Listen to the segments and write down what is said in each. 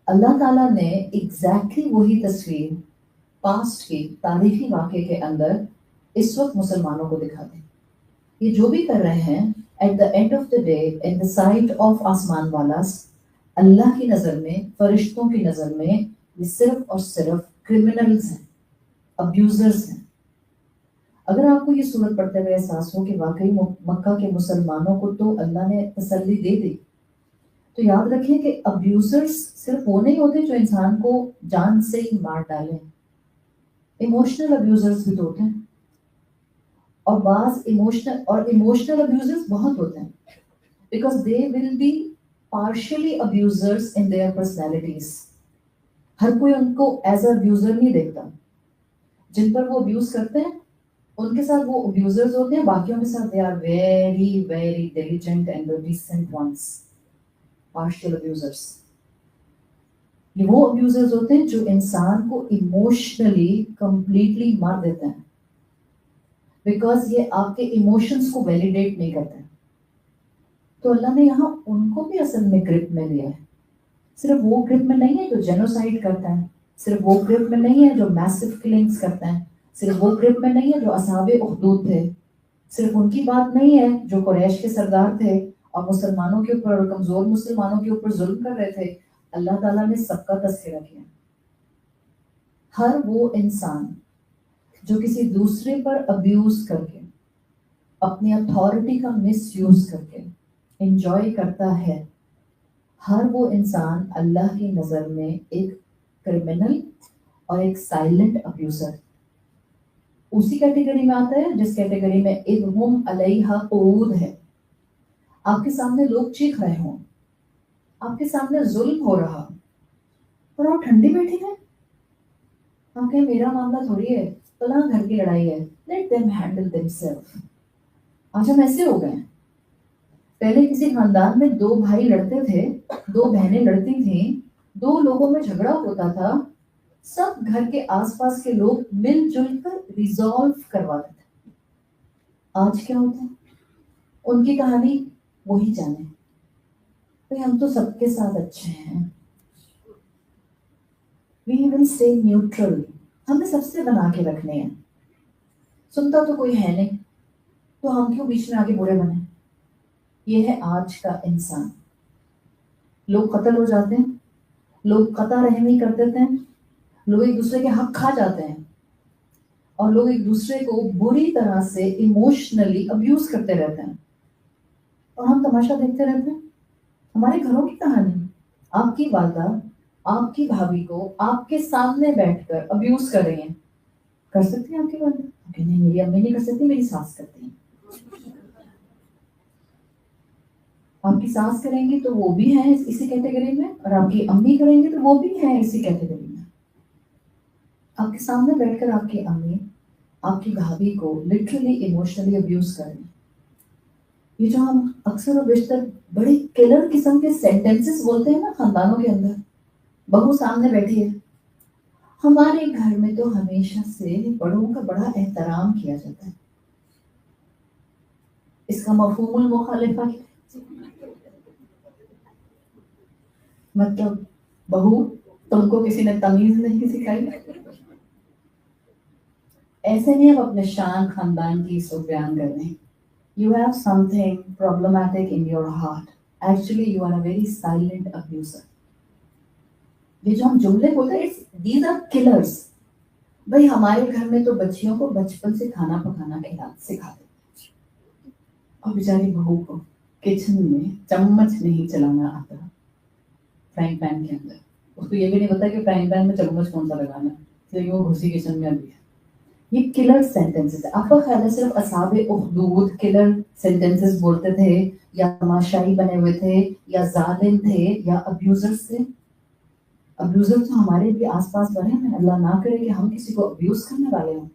اللہ تعالیٰ نے ایگزیکٹلی وہی تصویر پاسٹ کی تاریخی واقعے کے اندر اس وقت مسلمانوں کو دکھا دی. یہ جو بھی کر رہے ہیں at the end of the day in the sight of آسمان والاس، اللہ کی نظر میں، فرشتوں کی نظر میں یہ صرف اور صرف کرمنلز ہیں، ابیوزرز ہیں. اگر آپ کو یہ صورت پڑھتے ہوئے احساس ہو کہ واقعی مکہ کے مسلمانوں کو تو اللہ نے تسلی دے دی، تو یاد رکھیں کہ ابیوزرز صرف وہ نہیں ہوتے جو انسان کو جان سے ہی مار ڈالیں. ایموشنل ابیوزرز بھی تو ہوتے ہیں، اور بعض ایموشنل ابیوزرز بہت ہوتے ہیں because they will be partially abusers in their personalities. ہر کوئی ان کو ایز اے ابیوزر نہیں دیکھتا. جن پر وہ ابیوز کرتے ہیں ان کے ساتھ وہ ابیوزرز ہوتے ہیں، باقیوں کے ساتھ they are very very diligent and the decent ones. partial abusers. یہ وہ ابیوزرز ہوتے ہیں جو انسان کو ایموشنلی کمپلیٹلی مار دیتے ہیں بیکاز یہ آپ کے ایموشنز کو ویلیڈیٹ نہیں کرتے. تو اللہ نے یہاں ان کو بھی اصل میں گرپ میں لیا ہے. صرف وہ گرپ میں نہیں ہے جو جینوسائڈ کرتا ہے، صرف وہ گرپ میں نہیں ہے جو میسو کلنگز کرتا ہے، صرف وہ گرپ میں نہیں ہے جو اصحاب اخدود تھے، صرف ان کی بات نہیں ہے جو قریش کے سردار تھے اور مسلمانوں کے اوپر اور کمزور مسلمانوں کے اوپر ظلم کر رہے تھے. اللہ تعالیٰ نے سب کا تذکرہ کیا. ہر وہ انسان جو کسی دوسرے پر ابیوز کر کے، اپنی اتھارٹی کا مس یوز کر کے انجوائے کرتا ہے، ہر وہ انسان اللہ کی نظر میں ایک کرمنل اور ایک سائلنٹ ابیوزر اسی کیٹیگری میں آتا ہے جس کیٹیگری میں اذہم علیہا قعود ہے. آپ کے سامنے لوگ چیخ رہے ہوں، آپ کے سامنے ظلم ہو رہا اور آپ ٹھنڈی بیٹھے ہیں. آپ کہیں میرا معاملہ تھوڑی ہے، فلاں گھر کی لڑائی ہے، لیٹ them handle themselves. آج ہم ایسے ہو گئے ہیں. پہلے کسی خاندان میں دو بھائی لڑتے تھے، دو بہنیں لڑتی تھیں، دو لوگوں میں جھگڑا ہوتا تھا، سب گھر کے آس پاس کے لوگ مل جل کر ریزالو کرواتے تھے. آج کیا ہوتا ہے؟ ان کی کہانی وہی جانے. بھئی ہم تو سب کے ساتھ اچھے ہیں، we will stay neutral. ہمیں سب سے بنا کے رکھنے ہیں. سنتا تو کوئی ہے نہیں تو ہم کیوں بیچ میں آگے برے بنے. یہ ہے آج کا انسان. لوگ قتل ہو جاتے ہیں، لوگ قطع رحمی کر دیتے ہیں، لوگ ایک دوسرے کے حق کھا جاتے ہیں، اور لوگ ایک دوسرے کو بری طرح سے ایموشنلی ابیوز کرتے رہتے ہیں، اور ہم تماشا دیکھتے رہتے ہیں. ہمارے گھروں کی کہانی، آپ کی والدہ آپ کی بھابھی کو آپ کے سامنے بیٹھ کر ابیوز کر رہی ہیں. کر سکتی ہیں آپ کی والدہ؟ نہیں، میری امی نہیں کر سکتی، میری ساس کرتی ہیں. آپ کی ساس کریں گی تو وہ بھی ہیں اسی کیٹیگری میں، اور آپ کی امی کریں گی تو وہ بھی ہیں اسی کیٹیگری میں. آپ کے سامنے بیٹھ کر آپ کی امی آپ کی بھابھی کو لٹرلی ایموشنلی ابیوز کریں. یہ جو ہم اکثر و بیشتر بڑے کلر قسم کے سینٹینسز بولتے ہیں نا خاندانوں کے اندر، بہو سامنے بیٹھی ہے، ہمارے گھر میں تو ہمیشہ سے بڑوں کا بڑا احترام کیا جاتا ہے. اس کا مفہوم المخالفہ مطلب بہو تم کو کسی نے تمیز نہیں سکھائی. ایسے نہیں آپ اپنے شان خاندان کی اس کو بیان کر رہے ہیں. You have something problematic in your heart. Actually, you are a very silent abuser. یہ جو ہم جملے بولتے ہیں these are killers. بھائی ہمارے گھر میں تو بچیوں کو بچپن سے کھانا پکانا سکھاتے ہیں، اور بیچاری بہو کو کچن میں چمچ نہیں چلانا آتا فرائنگ پین کے اندر. اس کو یہ بھی نہیں پتا کہ فرائنگ پین میں چمچ کون سا لگانا ہے، کیونکہ وہ گھسی کچن میں ابھی ہے. یہ کلر سینٹینسز ہے. آپ کا خیال ہے صرف اصحاب اخدود کلر سینٹینسز بولتے تھے، یا تماشائی بنے ہوئے تھے، یا ظالم تھے، یا ابیوزرز تھے؟ ابیوزر تو ہمارے بھی آس پاس بنے ہیں. اللہ نہ کرے کہ ہم کسی کو ابیوز کرنے والے ہوں،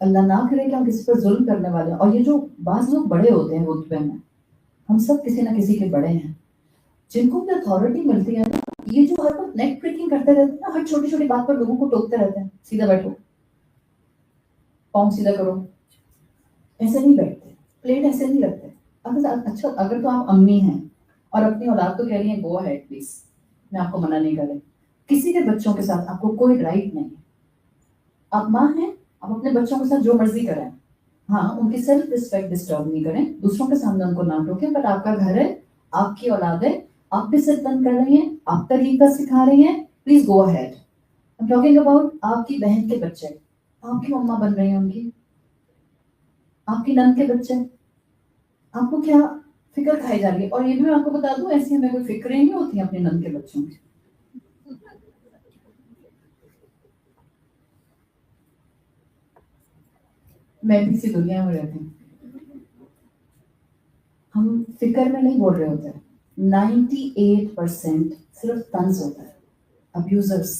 اللہ نہ کرے کہ ہم کسی پر ظلم کرنے والے ہوں. اور یہ جو بعض لوگ بڑے ہوتے ہیں رتبے میں، ہم سب کسی نہ کسی کے بڑے ہیں، جن کو بھی اتھارٹی ملتی ہے نا، یہ جو ہر وقت نیک پریکنگ کرتے رہتے ہیں نا، ہر چھوٹی چھوٹی بات پر لوگوں کو ٹوکتے رہتے ہیں، سیدھا بیٹھو، پاؤں سیدھا کرو. ایسے نہیں بیٹھتے، پلیٹ ایسے نہیں رکھتے. اگر تو آپ امی ہیں اور اپنی اولاد کو کہہ رہی ہیں گو ہیڈ پلیز، میں آپ کو منع نہیں کر رہی. کسی کے بچوں کے ساتھ آپ کو کوئی رائٹ نہیں ہے. آپ ماں ہیں, آپ اپنے بچوں کے ساتھ جو مرضی کریں, ہاں ان کی سیلف رسپیکٹ ڈسٹرب نہیں کریں, دوسروں کے سامنے ان کو نہ ٹوکیں, بٹ آپ کا گھر ہے, آپ کی اولاد ہے, آپ بھی صرف بند کر رہی ہیں, آپ طریقہ سکھا رہی ہیں, please go ahead. I'm talking about آپ کی بہن کے بچے, آپ کی مما بن رہی ہیں ان کی, آپ کی نند کے بچے, آپ کو کیا فکر کھائی جا رہی ہے. اور یہ بھی میں آپ کو بتا دوں, ایسی ہمیں کوئی فکریں نہیں ہوتی ہیں اپنی نند کے بچوں کی. میں بھی اسی دنیا میں رہتی ہوں. ہم فکر میں نہیں بول رہے ہوتے ہیں. 98% صرف طنز ہوتا ہے. ابیوزرس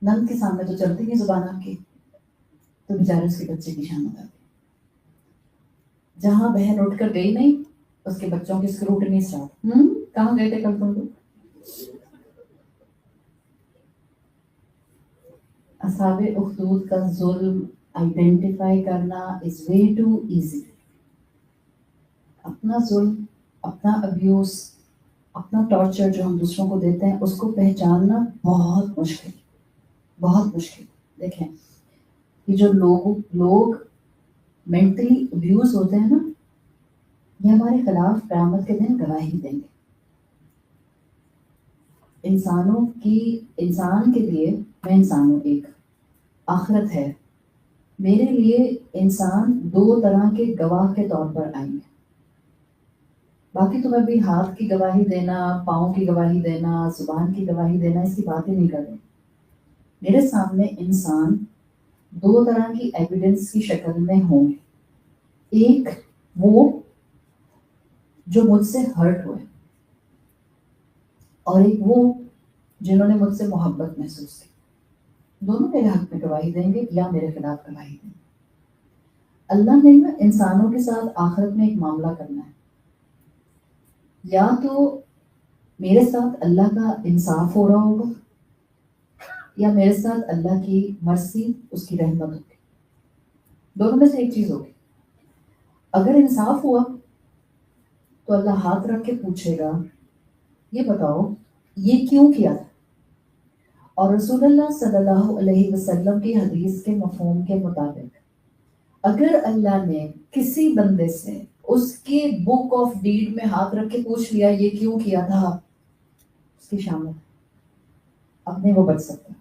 نند کے سامنے تو چلتی نہیں زبان آپ کی, تو بیچارے اس کے بچے کی شان ہو جاتی. جہاں بہن اٹھ کر گئی نہیں, اس کے بچوں کی اسکروٹنی اسٹارٹ. کہاں گئے تھے کل تم لوگ؟ اصحاب اخدود کا ظلم آئیڈینٹیفائی کرنا از وے ٹو ایزی. اپنا ظلم, اپنا ابیوز, اپنا ٹارچر جو ہم دوسروں کو دیتے ہیں, اس کو پہچاننا بہت مشکل, بہت مشکل. دیکھیں, یہ جو لوگ مینٹلی ابیوز ہوتے ہیں نا, یہ ہمارے خلاف قیامت کے دن گواہی دیں گے. انسان کے لیے, میں انسان ہوں, ایک آخرت ہے. میرے لیے انسان 2 طرح کے گواہ کے طور پر آئیں گے. باقی تو میں بھی ہاتھ کی گواہی دینا, پاؤں کی گواہی دینا, زبان کی گواہی دینا, اس کی بات ہی نہیں کر رہی. میرے سامنے انسان 2 طرح کی ایویڈنس کی شکل میں ہوں گے. ایک وہ جو مجھ سے ہرٹ ہوئے, اور ایک وہ جنہوں نے مجھ سے محبت محسوس کی. دونوں میرے حق میں گواہی دیں گے یا میرے خلاف گواہی دیں گے. اللہ نے انسانوں کے ساتھ آخرت میں ایک معاملہ کرنا ہے. یا تو میرے ساتھ اللہ کا انصاف ہو رہا ہوگا, یا میرے ساتھ اللہ کی مرسی, اس کی رحمت ہوگی. دونوں میں سے ایک چیز ہوگی. اگر انصاف ہوا تو اللہ ہاتھ رکھ کے پوچھے گا, یہ بتاؤ یہ کیوں کیا تھا. اور رسول اللہ صلی اللہ علیہ وسلم کی حدیث کے مفہوم کے مطابق, اگر اللہ نے کسی بندے سے اس کے بک آف ڈیڈ میں ہاتھ رکھ کے پوچھ لیا یہ کیوں کیا تھا, اس کی شامل اپنے وہ بچ سکتا.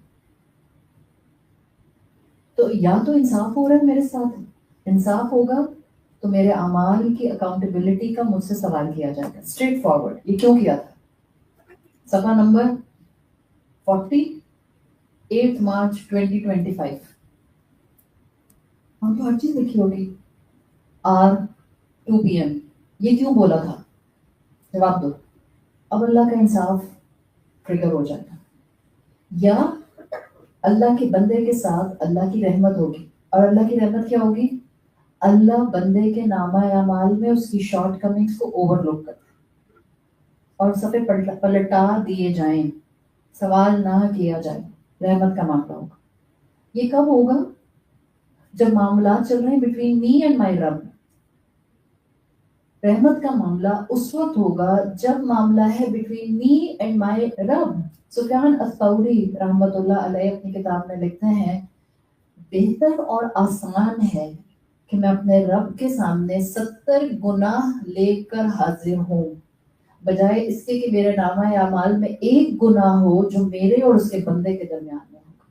تو یا تو انصاف ہو رہا ہے میرے ساتھ, انصاف ہوگا تو میرے اعمال کی اکاؤنٹیبلٹی کا مجھ سے سوال کیا جائے گا اسٹریٹ فارورڈ, یہ کیوں کیا تھا. صفحہ نمبر 48 مارچ 2025. ہم تو ہر چیز لکھی ہوگی. R 2 PM, یہ کیوں بولا تھا, جواب دو. اب اللہ کا انصاف ٹریگر ہو جائے گا. یا اللہ کے بندے کے ساتھ اللہ کی رحمت ہوگی, اور اللہ کی رحمت کیا ہوگی, اللہ بندے کے نامہ اعمال میں اس کی شارٹ کمنگز کو اوور لک کرتا اور صفحے پلٹا دیے جائیں, سوال نہ کیا جائے. رحمت کا معاملہ ہوگا. یہ کب ہوگا, جب معاملات چل رہے ہیں بٹوین می اینڈ مائی رب. رحمت کا معاملہ اس وقت ہوگا جب معاملہ ہے بٹوین می اینڈ مائی رب. سفیان الثوری رحمت اللہ علیہ اپنی کتاب میں لکھتے ہیں, بہتر اور آسان ہے کہ میں اپنے رب کے سامنے 70 گناہ لے کر حاضر ہوں, بجائے اس کے کہ میرے نامہ اعمال میں ایک گناہ ہو جو میرے اور اس کے بندے کے درمیان میں ہوگا.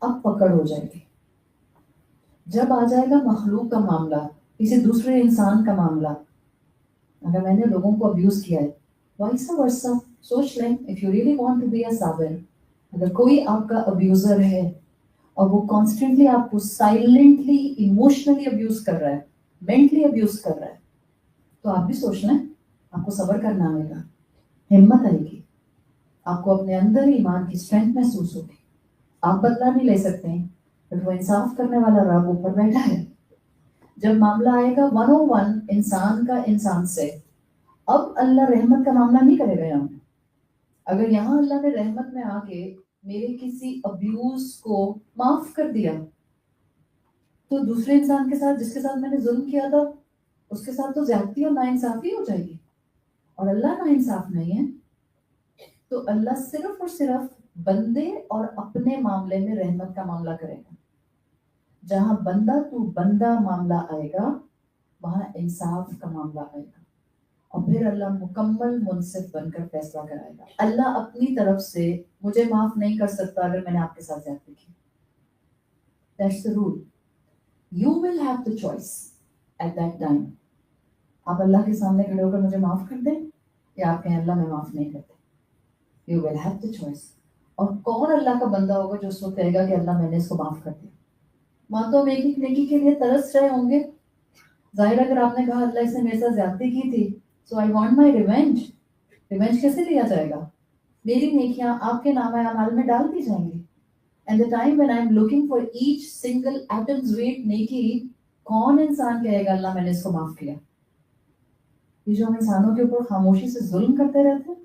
اب پکڑ ہو جائے گی. جب آ جائے گا مخلوق کا معاملہ, کسی دوسرے انسان کا معاملہ, اگر میں نے لوگوں کو ابیوز کیا ہے, وائسا ورسا, سوچ لیں, if you really want to be a صابر, اگر کوئی آپ کا ابیوزر ہے اور وہ کانسٹنٹلی آپ کو سائلنٹلی ایموشنلی ابیوز کر رہا ہے, مینٹلی ابیوز کر رہا ہے, تو آپ بھی سوچ لیں, آپ کو صبر کرنا آئے گا, ہمت آئے گی, آپ کو اپنے اندر ایمان کی اسٹرینتھ محسوس ہوگی. آپ بدلا نہیں لے سکتے ہیں, بٹ وہ انصاف کرنے والا رب اوپر بیٹھا ہے. جب معاملہ آئے گا 101 انسان کا انسان سے, اب اللہ رحمت کا معاملہ نہیں کرے گا یہاں. اگر یہاں اللہ نے رحمت میں آ کے میرے کسی ابیوز کو معاف کر دیا, تو دوسرے انسان کے ساتھ, جس کے ساتھ میں نے ظلم کیا تھا, اس کے ساتھ تو زیادتی اور ناانصافی ہو جائے گی. اور اللہ نا انصاف نہیں ہے، تو اللہ صرف اور صرف بندے اور اپنے معاملے میں رحمت کا معاملہ کرے گا. جہاں بندہ تو بندہ معاملہ آئے گا وہاں انصاف کا معاملہ آئے گا، اور پھر اللہ مکمل منصف بن کر فیصلہ کرائے گا. اللہ اپنی طرف سے مجھے معاف نہیں کر سکتا اگر میں نے آپ کے ساتھ زیادتی کی. That's the rule. You will have the choice at that time. آپ اللہ کے سامنے کھڑے ہو کر مجھے معاف کر دیں یا آپ کہیں اللہ میں معاف نہیں کرتے. You will have the choice. اور کون اللہ کا بندہ ہوگا جو اس وقت کہے گا کہ اللہ میں نے اس کو معاف کر دیا. ماں تو ہم ایک ایک نیکی کے لیے ترس رہے ہوں گے. ظاہر اگر آپ نے کہا اللہ اس نے میرے ساتھ زیادتی کی تھی so I want my revenge. Revenge کیسے لیا جائے گا؟ میری نیکیاں آپ کے نامہ اعمال میں ڈال دی جائیں گی. And the time when I'm looking for each single atom's weight نیکی, کون انسان کہے گا اللہ میں نے اس کو معاف کیا؟ یہ جو ہم انسانوں کے اوپر خاموشی سے ظلم کرتے رہتے ہیں,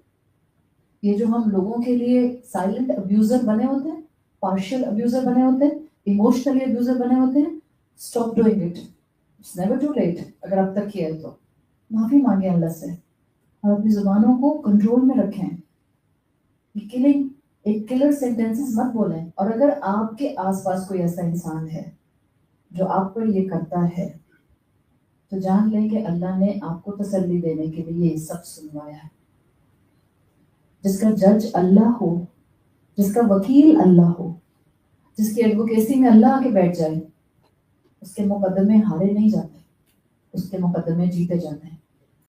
یہ جو ہم لوگوں کے لیے سائلنٹ ابیوزر بنے ہوتے ہیں, پارشل ابیوزر بنے ہوتے ہیں, ایموشنلی ابیوزر بنے ہوتے ہیں, stop doing it. It's never too late. اگر اب تک کیا ہے تو معافی مانگیں اللہ سے اور اپنی زبانوں کو کنٹرول میں رکھیں. کلنگ ایک کلر سینٹینسز مت بولیں. اور اگر آپ کے آس پاس کوئی ایسا انسان ہے جو آپ پر یہ کرتا ہے تو جان لیں کہ اللہ نے آپ کو تسلی دینے کے لیے یہ سب سنوایا ہے. جس کا جج اللہ ہو, جس کا وکیل اللہ ہو, جس کی ایڈوکیسی میں اللہ آ کے بیٹھ جائے, اس کے مقدمے ہارے نہیں جاتے, اس کے مقدمے جیتے جاتے ہیں.